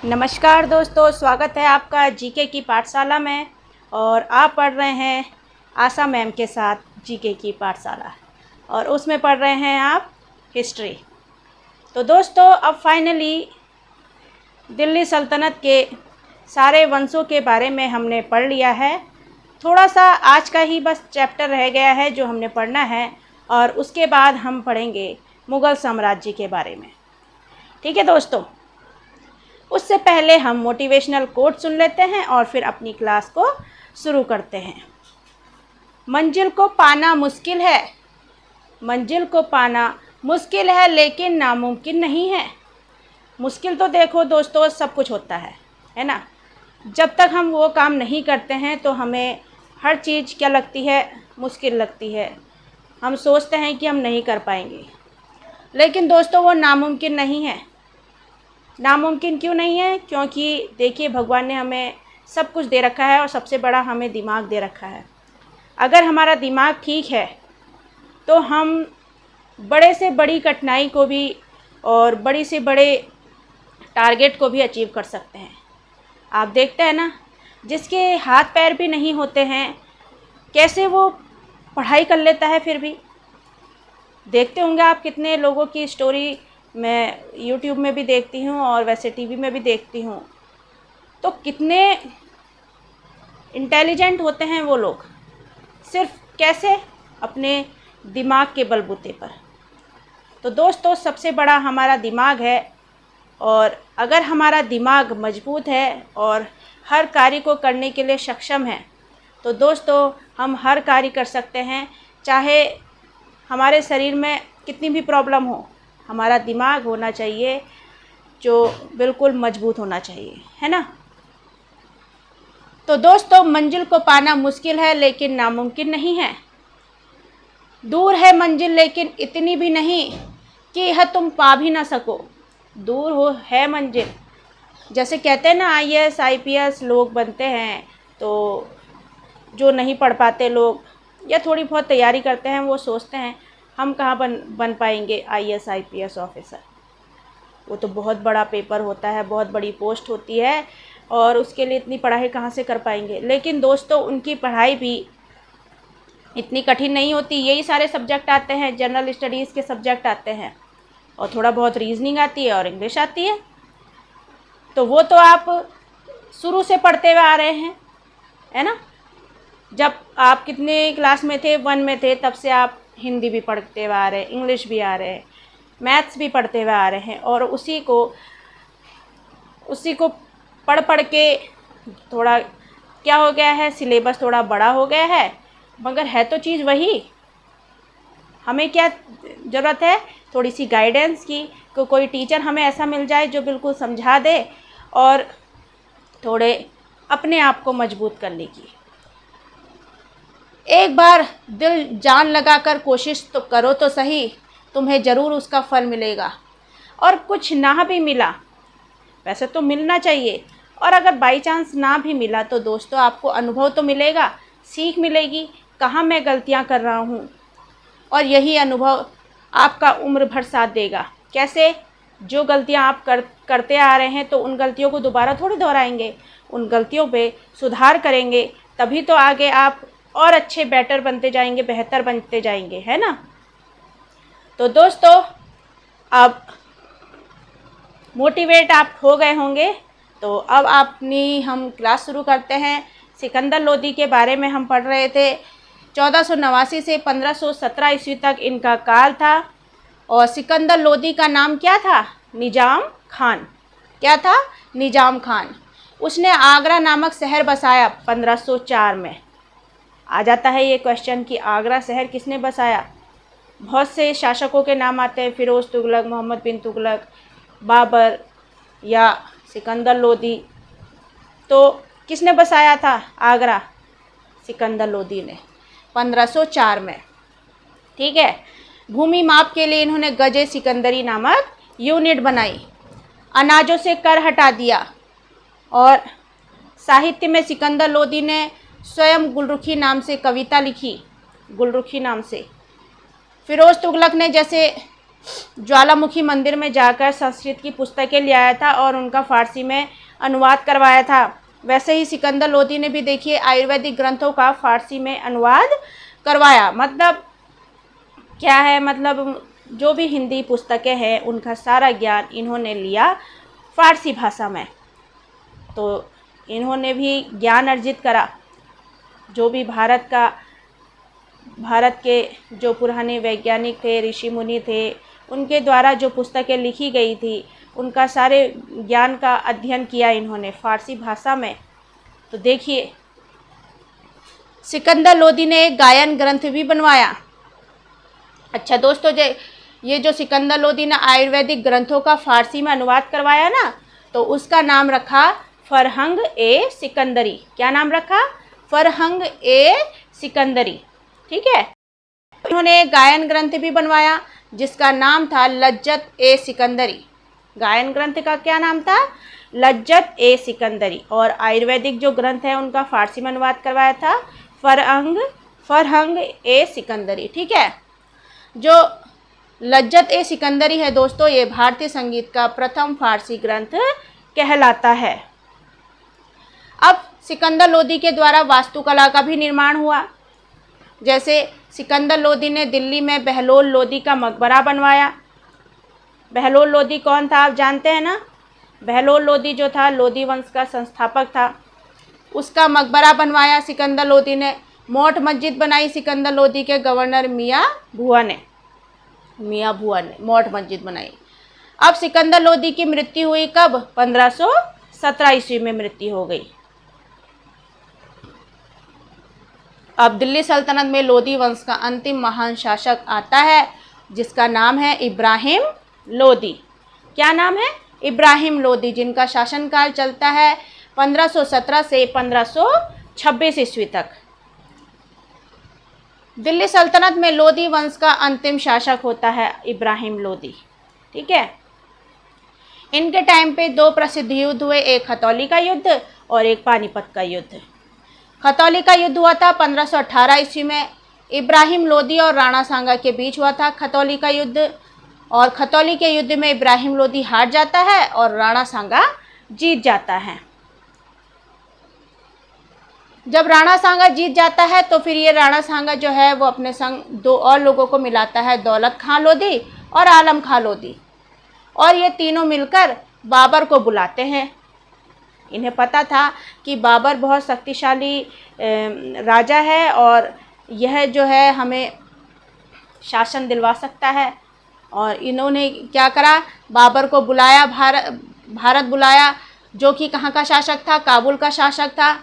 नमस्कार दोस्तों, स्वागत है आपका जीके की पाठशाला में। और आप पढ़ रहे हैं आशा मैम के साथ जीके की पाठशाला, और उसमें पढ़ रहे हैं आप हिस्ट्री। तो दोस्तों, अब फाइनली दिल्ली सल्तनत के सारे वंशों के बारे में हमने पढ़ लिया है। थोड़ा सा आज का ही बस चैप्टर रह गया है जो हमने पढ़ना है, और उसके बाद हम पढ़ेंगे मुग़ल साम्राज्य के बारे में। ठीक है दोस्तों, उससे पहले हम मोटिवेशनल कोट सुन लेते हैं और फिर अपनी क्लास को शुरू करते हैं। मंजिल को पाना मुश्किल है, मंजिल को पाना मुश्किल है लेकिन नामुमकिन नहीं है। मुश्किल तो देखो दोस्तों सब कुछ होता है ना। जब तक हम वो काम नहीं करते हैं तो हमें हर चीज़ क्या लगती है, मुश्किल लगती है। हम सोचते हैं कि हम नहीं कर पाएंगे, लेकिन दोस्तों वो नामुमकिन नहीं है। नामुमकिन क्यों नहीं है? क्योंकि देखिए, भगवान ने हमें सब कुछ दे रखा है और सबसे बड़ा हमें दिमाग दे रखा है। अगर हमारा दिमाग ठीक है तो हम बड़े से बड़ी कठिनाई को भी और बड़ी से बड़े टारगेट को भी अचीव कर सकते हैं। आप देखते हैं ना, जिसके हाथ पैर भी नहीं होते हैं कैसे वो पढ़ाई कर लेता है। फिर भी देखते होंगे आप कितने लोगों की स्टोरी मैं यूट्यूब में भी देखती हूँ और वैसे टीवी में भी देखती हूँ, तो कितने इंटेलिजेंट होते हैं वो लोग। सिर्फ कैसे? अपने दिमाग के बलबूते पर। तो दोस्तों सबसे बड़ा हमारा दिमाग है, और अगर हमारा दिमाग मजबूत है और हर कार्य को करने के लिए सक्षम है तो दोस्तों हम हर कार्य कर सकते हैं। चाहे हमारे शरीर में कितनी भी प्रॉब्लम हो, हमारा दिमाग होना चाहिए जो बिल्कुल मजबूत होना चाहिए, है ना। तो दोस्तों मंजिल को पाना मुश्किल है लेकिन नामुमकिन नहीं है। दूर है मंजिल लेकिन इतनी भी नहीं कि यह तुम पा भी ना सको। दूर हो है मंजिल, जैसे कहते हैं ना IAS IPS लोग बनते हैं, तो जो नहीं पढ़ पाते लोग या थोड़ी बहुत तैयारी करते हैं वो सोचते हैं हम कहाँ बन पाएंगे IAS IPS ऑफिसर। वो तो बहुत बड़ा पेपर होता है, बहुत बड़ी पोस्ट होती है, और उसके लिए इतनी पढ़ाई कहाँ से कर पाएंगे। लेकिन दोस्तों उनकी पढ़ाई भी इतनी कठिन नहीं होती। यही सारे सब्जेक्ट आते हैं, जनरल स्टडीज़ के सब्जेक्ट आते हैं, और थोड़ा बहुत रीजनिंग आती है और इंग्लिश आती है। तो वो तो आप शुरू से पढ़ते हुए आ रहे हैं, है ना। जब आप कितने क्लास में थे, 1 में थे, तब से आप हिंदी भी पढ़ते हुए आ रहे हैं, इंग्लिश भी आ रहे हैं, मैथ्स भी पढ़ते हुए आ रहे हैं, और उसी को पढ़ के थोड़ा क्या हो गया है, सिलेबस थोड़ा बड़ा हो गया है, मगर है तो चीज़ वही। हमें क्या ज़रूरत है? थोड़ी सी गाइडेंस की, कोई टीचर हमें ऐसा मिल जाए जो बिल्कुल समझा दे और थोड़े अपने आप को मजबूत करने की। एक बार दिल जान लगाकर कोशिश तो करो तो सही, तुम्हें ज़रूर उसका फल मिलेगा। और कुछ ना भी मिला, वैसे तो मिलना चाहिए, और अगर बाई चांस ना भी मिला तो दोस्तों आपको अनुभव तो मिलेगा, सीख मिलेगी कहाँ मैं गलतियाँ कर रहा हूँ, और यही अनुभव आपका उम्र भर साथ देगा। कैसे? जो गलतियाँ आप करते आ रहे हैं तो उन गलतियों को दोबारा थोड़ी दोहराएंगे, उन गलतियों पे सुधार करेंगे, तभी तो आगे आप और अच्छे बेटर बनते जाएंगे, बेहतर बनते जाएंगे, है ना। तो दोस्तों अब मोटिवेट आप हो गए होंगे, तो अब हम क्लास शुरू करते हैं। सिकंदर लोदी के बारे में हम पढ़ रहे थे। 1489 से 1517 ईस्वी तक इनका काल था, और सिकंदर लोदी का नाम क्या था? निजाम खान। क्या था? निजाम खान। उसने आगरा नामक शहर बसाया 1504 में। आ जाता है ये क्वेश्चन कि आगरा शहर किसने बसाया। बहुत से शासकों के नाम आते हैं, फ़िरोज़ तुगलक, मोहम्मद बिन तुगलक, बाबर या सिकंदर लोदी। तो किसने बसाया था आगरा? सिकंदर लोदी ने 1504 में। ठीक है। भूमि माप के लिए इन्होंने गजे सिकंदरी नामक यूनिट बनाई, अनाजों से कर हटा दिया, और साहित्य में सिकंदर लोदी ने स्वयं गुलरुखी नाम से कविता लिखी, गुलरुखी नाम से। फ़िरोज़ तुगलक ने जैसे ज्वालामुखी मंदिर में जाकर संस्कृत की पुस्तकें ले आया था और उनका फ़ारसी में अनुवाद करवाया था। वैसे ही सिकंदर लोदी ने भी देखिए आयुर्वेदिक ग्रंथों का फ़ारसी में अनुवाद करवाया। मतलब क्या है, मतलब जो भी हिंदी पुस्तकें हैं उनका सारा ज्ञान इन्होंने लिया फ़ारसी भाषा में। तो इन्होंने भी ज्ञान अर्जित करा। जो भी भारत के जो पुराने वैज्ञानिक थे, ऋषि मुनि थे, उनके द्वारा जो पुस्तकें लिखी गई थी उनका सारे ज्ञान का अध्ययन किया इन्होंने फ़ारसी भाषा में। तो देखिए सिकंदर लोदी ने एक गायन ग्रंथ भी बनवाया। अच्छा दोस्तों, ये जो सिकंदर लोदी ने आयुर्वेदिक ग्रंथों का फ़ारसी में अनुवाद करवाया ना, तो उसका नाम रखा फरहंग ए सिकंदरी। क्या नाम रखा? फरहंग ए सिकंदरी। ठीक है। उन्होंने एक गायन ग्रंथ भी बनवाया जिसका नाम था लज्जत ए सिकंदरी। गायन ग्रंथ का क्या नाम था? लज्जत ए सिकंदरी। और आयुर्वेदिक जो ग्रंथ है उनका फ़ारसी में अनुवाद करवाया था फरहंग ए सिकंदरी। ठीक है। जो लज्जत ए सिकंदरी है दोस्तों, ये भारतीय संगीत का प्रथम फ़ारसी ग्रंथ कहलाता है। अब सिकंदर लोदी के द्वारा वास्तुकला का भी निर्माण हुआ। जैसे सिकंदर लोदी ने दिल्ली में बहलोल लोदी का मकबरा बनवाया। बहलोल लोदी कौन था आप जानते हैं ना? बहलोल लोदी जो था लोदी वंश का संस्थापक था। उसका मकबरा बनवाया सिकंदर लोदी ने। मोट मस्जिद बनाई सिकंदर लोदी के गवर्नर मियाँ भुआ ने मोट मस्जिद बनाई। अब सिकंदर लोदी की मृत्यु हुई कब? 1517 ईस्वी में मृत्यु हो गई। अब दिल्ली सल्तनत में लोदी वंश का अंतिम महान शासक आता है जिसका नाम है इब्राहिम लोदी। क्या नाम है? इब्राहिम लोदी, जिनका शासनकाल चलता है 1517 से 1526 ईस्वी तक। दिल्ली सल्तनत में लोदी वंश का अंतिम शासक होता है इब्राहिम लोदी। ठीक है। इनके टाइम पे दो प्रसिद्ध युद्ध हुए, एक खतौली का युद्ध और एक पानीपत का युद्ध। खतौली का युद्ध हुआ था 1518 ईस्वी में। इब्राहिम लोदी और राणा सांगा के बीच हुआ था खतौली का युद्ध। और खतौली के युद्ध में इब्राहिम लोदी हार जाता है और राणा सांगा जीत जाता है। जब राणा सांगा जीत जाता है तो फिर ये राणा सांगा जो है वो अपने संग दो और लोगों को मिलाता है, दौलत खां लोदी और आलम खां लोदी। और ये तीनों मिलकर बाबर को बुलाते हैं। इन्हें पता था कि बाबर बहुत शक्तिशाली राजा है और यह जो है हमें शासन दिलवा सकता है। और इन्होंने क्या करा? बाबर को बुलाया, भारत बुलाया, जो कि कहाँ का शासक था? काबुल का शासक था।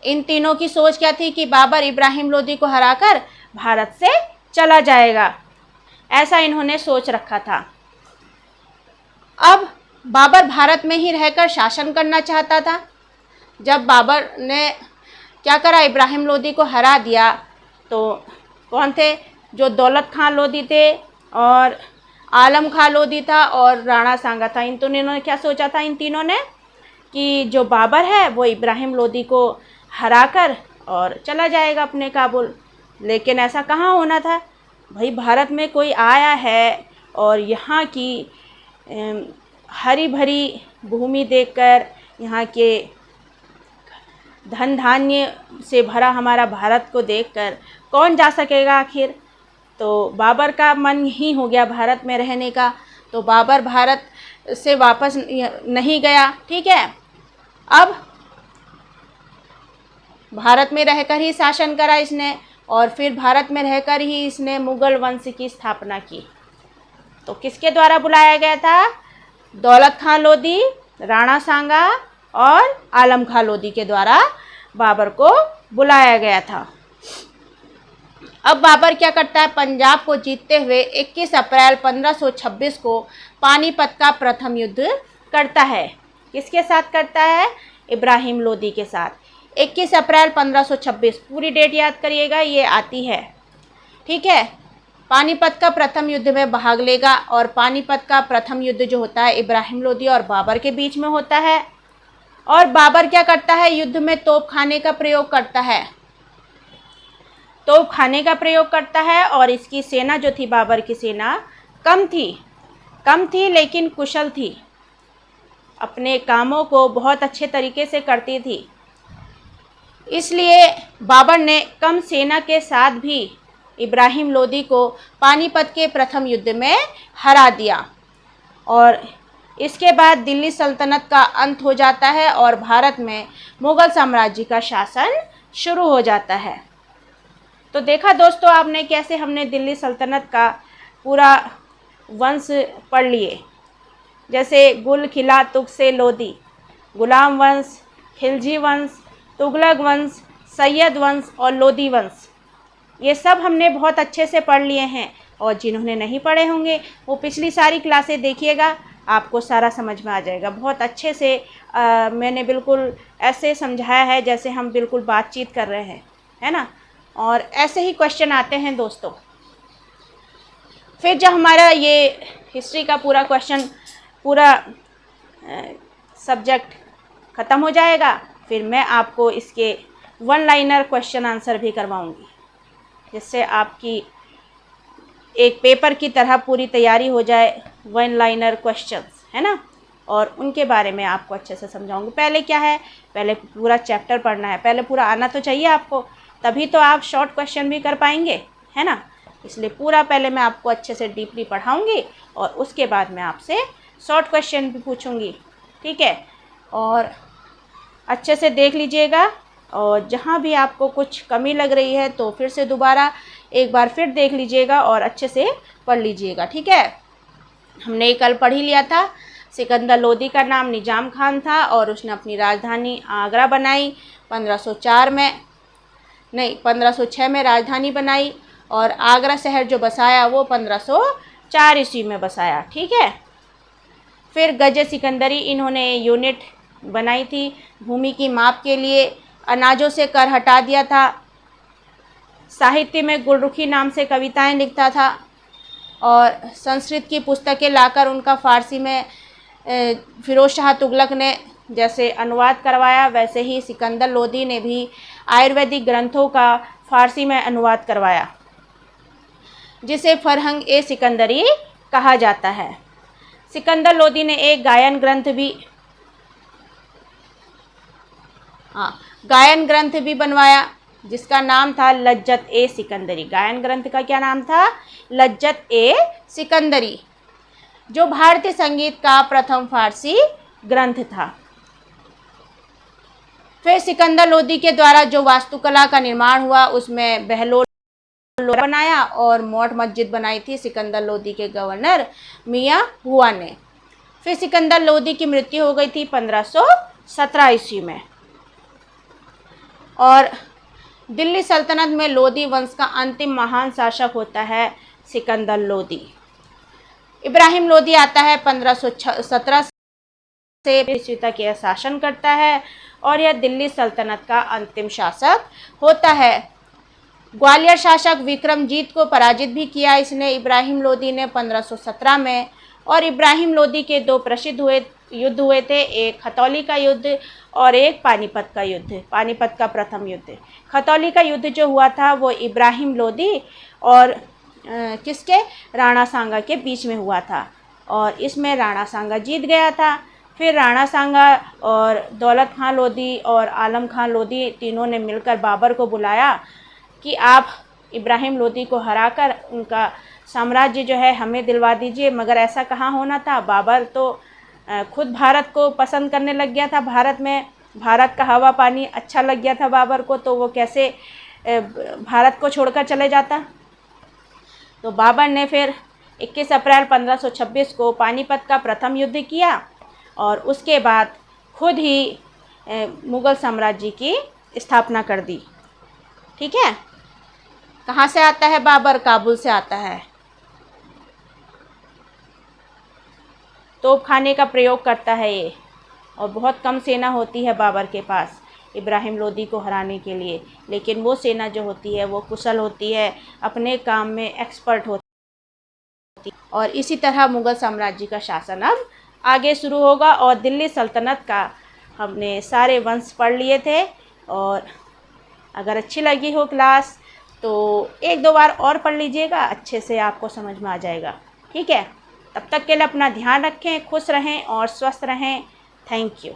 इन तीनों की सोच क्या थी कि बाबर इब्राहिम लोदी को हराकर भारत से चला जाएगा, ऐसा इन्होंने सोच रखा था। अब बाबर भारत में ही रहकर शासन करना चाहता था। जब बाबर ने क्या करा? इब्राहिम लोदी को हरा दिया। तो कौन थे? जो दौलत खां लोदी थे और आलम खां लोदी था और राणा सांगा था। इन तीनों ने क्या सोचा था? इन तीनों ने कि जो बाबर है वो इब्राहिम लोदी को हराकर और चला जाएगा अपने काबुल। लेकिन ऐसा कहाँ होना था भाई? भारत में कोई आया है और यहाँ की हरी भरी भूमि देखकर, यहाँ के धन धान्य से भरा हमारा भारत को देखकर कौन जा सकेगा आखिर? तो बाबर का मन ही हो गया भारत में रहने का। तो बाबर भारत से वापस नहीं गया। ठीक है। अब भारत में रहकर ही शासन करा इसने और फिर भारत में रहकर ही इसने मुगल वंश की स्थापना की। तो किसके द्वारा बुलाया गया था? दौलत खां लोदी, राणा सांगा और आलम खां लोदी के द्वारा बाबर को बुलाया गया था। अब बाबर क्या करता है? पंजाब को जीतते हुए 21 अप्रैल 1526 को पानीपत का प्रथम युद्ध करता है। किसके साथ करता है? इब्राहिम लोदी के साथ। 21 अप्रैल 1526, पूरी डेट याद करिएगा, ये आती है। ठीक है। पानीपत का प्रथम युद्ध में भाग लेगा और पानीपत का प्रथम युद्ध जो होता है इब्राहिम लोदी और बाबर के बीच में होता है। और बाबर क्या करता है? युद्ध में तोप खाने का प्रयोग करता है। तोप खाने का प्रयोग करता है और इसकी सेना जो थी, बाबर की सेना, कम थी लेकिन कुशल थी, अपने कामों को बहुत अच्छे तरीके से करती थी। इसलिए बाबर ने कम सेना के साथ भी इब्राहिम लोदी को पानीपत के प्रथम युद्ध में हरा दिया और इसके बाद दिल्ली सल्तनत का अंत हो जाता है और भारत में मुग़ल साम्राज्य का शासन शुरू हो जाता है। तो देखा दोस्तों आपने कैसे हमने दिल्ली सल्तनत का पूरा वंश पढ़ लिए, जैसे गुल खिला तुग से लोदी, गुलाम वंश, खिलजी वंश, तुगलक वंश, सैयद वंश और लोदी वंश, ये सब हमने बहुत अच्छे से पढ़ लिए हैं। और जिन्होंने नहीं पढ़े होंगे वो पिछली सारी क्लासें देखिएगा, आपको सारा समझ में आ जाएगा। बहुत अच्छे से मैंने बिल्कुल ऐसे समझाया है जैसे हम बिल्कुल बातचीत कर रहे हैं, है ना। और ऐसे ही क्वेश्चन आते हैं दोस्तों। फिर जब हमारा ये हिस्ट्री का पूरा क्वेश्चन पूरा सब्जेक्ट ख़त्म हो जाएगा, फिर मैं आपको इसके वन लाइनर क्वेश्चन आंसर भी करवाऊंगी, जिससे आपकी एक पेपर की तरह पूरी तैयारी हो जाए। वन लाइनर क्वेश्चंस, है ना, और उनके बारे में आपको अच्छे से समझाऊंगी। पहले क्या है, पहले पूरा चैप्टर पढ़ना है, पहले पूरा आना तो चाहिए आपको, तभी तो आप शॉर्ट क्वेश्चन भी कर पाएंगे, है ना। इसलिए पूरा पहले मैं आपको अच्छे से डीपली पढ़ाऊंगी और उसके बाद मैं आपसे शॉर्ट क्वेश्चन भी पूछूंगी, ठीक है। और अच्छे से देख लीजिएगा, और जहाँ भी आपको कुछ कमी लग रही है तो फिर से दोबारा एक बार फिर देख लीजिएगा और अच्छे से पढ़ लीजिएगा, ठीक है। हमने कल पढ़ ही लिया था, सिकंदर लोदी का नाम निजाम खान था और उसने अपनी राजधानी आगरा बनाई 1504 में, नहीं 1506 में राजधानी बनाई, और आगरा शहर जो बसाया वो 1504 ईस्वी में बसाया, ठीक है। फिर गजे सिकंदरी इन्होंने यूनिट बनाई थी भूमि की माप के लिए, अनाजों से कर हटा दिया था, साहित्य में गुलरुखी नाम से कविताएं लिखता था, और संस्कृत की पुस्तकें लाकर उनका फ़ारसी में फिरोज़ शाह तुगलक ने जैसे अनुवाद करवाया, वैसे ही सिकंदर लोदी ने भी आयुर्वेदिक ग्रंथों का फ़ारसी में अनुवाद करवाया, जिसे फरहंग ए सिकंदरी कहा जाता है। सिकंदर लोदी ने एक गायन ग्रंथ भी बनवाया जिसका नाम था लज्जत ए सिकंदरी। गायन ग्रंथ का क्या नाम था? लज्जत ए सिकंदरी, जो भारतीय संगीत का प्रथम फारसी ग्रंथ था। फिर सिकंदर लोदी के द्वारा जो वास्तुकला का निर्माण हुआ उसमें बहलोल बनाया और मोट मस्जिद बनाई थी सिकंदर लोदी के गवर्नर मियां हुआ ने। फिर सिकंदर लोदी की मृत्यु हो गई थी 1517 ईस्वी में, और दिल्ली सल्तनत में लोदी वंश का अंतिम महान शासक होता है सिकंदर लोदी। इब्राहिम लोदी आता है 1517 से ईस्वी तक यह शासन करता है और यह दिल्ली सल्तनत का अंतिम शासक होता है। ग्वालियर शासक विक्रमजीत को पराजित भी किया इसने इब्राहिम लोदी ने 1517 में, और इब्राहिम लोदी के दो प्रसिद्ध युद्ध हुए थे, एक खतौली का युद्ध और एक पानीपत का युद्ध, पानीपत का प्रथम युद्ध। खतौली का युद्ध जो हुआ था वो इब्राहिम लोदी और किसके, राणा सांगा के बीच में हुआ था, और इसमें राणा सांगा जीत गया था। फिर राणा सांगा और दौलत खां लोदी और आलम खां लोदी तीनों ने मिलकर बाबर को बुलाया कि आप इब्राहिम लोदी को हराकर उनका साम्राज्य जो है हमें दिलवा दीजिए। मगर ऐसा कहाँ होना था, बाबर तो खुद भारत को पसंद करने लग गया था, भारत का हवा पानी अच्छा लग गया था बाबर को, तो वो कैसे भारत को छोड़कर चले जाता। तो बाबर ने फिर 21 अप्रैल 1526 को पानीपत का प्रथम युद्ध किया और उसके बाद खुद ही मुग़ल साम्राज्य की स्थापना कर दी, ठीक है। कहाँ से आता है बाबर? काबुल से आता है। तोप खाने का प्रयोग करता है ये, और बहुत कम सेना होती है बाबर के पास इब्राहिम लोदी को हराने के लिए, लेकिन वो सेना जो होती है वो कुशल होती है, अपने काम में एक्सपर्ट होती है। और इसी तरह मुग़ल साम्राज्य का शासन अब आगे शुरू होगा। और दिल्ली सल्तनत का हमने सारे वंश पढ़ लिए थे, और अगर अच्छी लगी हो क्लास तो एक दो बार और पढ़ लीजिएगा, अच्छे से आपको समझ में आ जाएगा। ठीक है, तब तक के लिए अपना ध्यान रखें, खुश रहें और स्वस्थ रहें। Thank you.